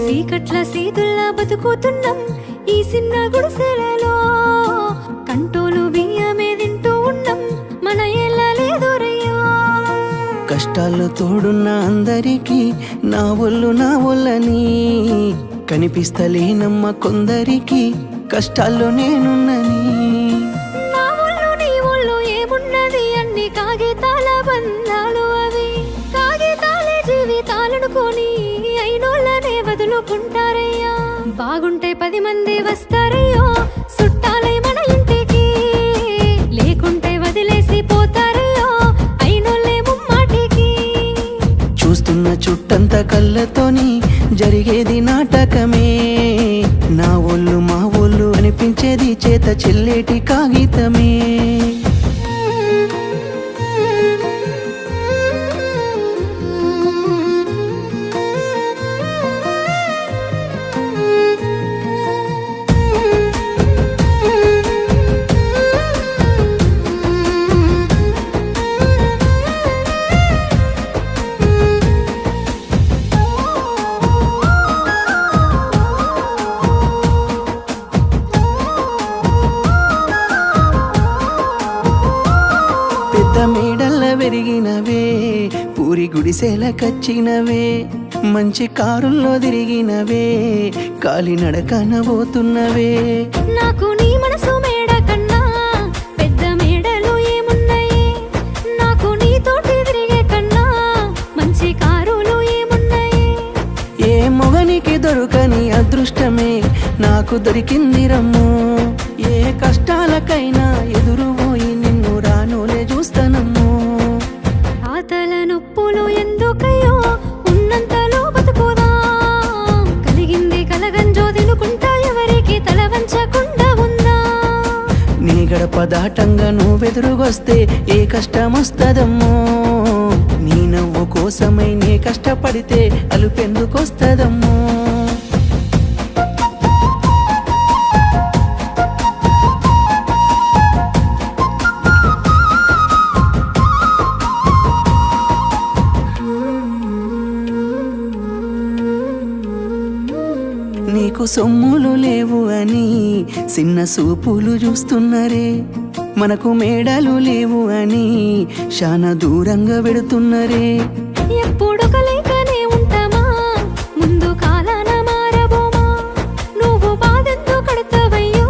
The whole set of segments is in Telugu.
చీకట్ల సీతుల్లా బతుకుతున్నాం ఈ చిన్న గుడిసెలలో, కంటోలు బియ్యమే తింటూ ఉన్నాం మన ఏళ్ళ లేదోరయ్యో. కష్టాల్లో తోడున్న అందరికీ నా ఒళ్ళని కనిపిస్తలేనమ్మ కొందరికి కష్టాల్లో నేనున్నని. నా ఒళ్ళు నీ ఒళ్ళు ఏమున్నది అన్ని కాగితాల బంధాలు, అవి కాగితాలే జీవితాలనుకొని అయినోళ్ళనే వదులుకుంటారయ్యా. బాగుంటే 10 మంది వస్తారయ్యో చుట్టాలై మన ఇంటికి, లేకుంటే వదిలేసి పోతారయ్యో అయినోళ్ళే ముమ్మాటికి. చూస్తున్న చుట్టంత కళ్ళతోని జరిగేది నాటకమే, నా ఒళ్ళు మా ఒళ్ళు అనిపించేది చేత చెల్లేటి కాగితమే. మేడల్ల పెరిగినవే పూరి గుడిసెల కచ్చినవే, మంచి కారుల్లో తిరిగినవే కాలినడకన పోతున్నవే. నాకు నీ మనసు మేడ కన్నా పెద్ద మేడలు ఏమున్నాయి, నాకు నీతోటి తిరిగే కన్నా మంచి కారులు ఏమున్నాయి. ఏ మొగనికి దొరకని అదృష్టమే నాకు దొరికింది రమ్ము, ఏ కష్టాలకైనా ఎదురుపోయి నిన్ను రానోలే చూస్తానమ్ము. ఆతల నొప్పులు ఎందుకయ్యో ఉన్నంతలో బతుకుదాం, కలిగింది కలగంజో తినుకుంటా ఎవరికి తల వంచకుండా ఉందా. నీ గడప దాటంగా నువ్వెదురుగొస్తే ఏ కష్టమొస్తదమ్మో, నీ నవ్వు కోసమై నే కష్టపడితే అలుపెందుకొస్తదమ్మో. నీకు సొమ్ములు లేవు అని చిన్న సూపులు చూస్తున్నరే, మనకు మేడలు లేవు అని శానా దూరంగా పెడుతున్నరే. ఎప్పుడొక లేకనే ఉంటామా ముందు కాలాన మారబోమా, నువ్వు బాధెంతో కడతావయ్యో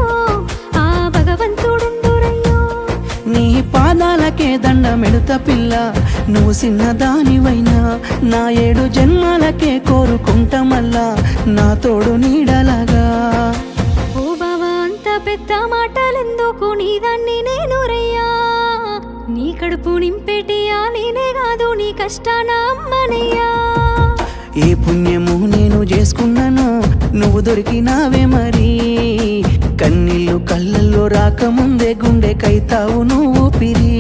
ఆ భగవంతుడుండురయ్యో. నీ పాదాలకే దండమెడుత పిల్ల, నువ్వు చిన్నదానివైనా నా 7 జన్మాలకే కోరుకుంటా మళ్ళా నా తోడు నీడలాగా. ఓ బావా అంత పెద్ద మాటలెందుకు, నీ దాన్ని నేను రయ్యా, నీ కడుపు నింపేటియా నేనే కాదు నీ కష్టాన అమ్మనయ్యా. ఏ పుణ్యము నేను చేసుకున్నానో నువ్వు దొరికినావే మరి, కన్నీళ్ళు కళ్ళల్లో రాకముందే గుండె కైతావు నువ్వు పిరి.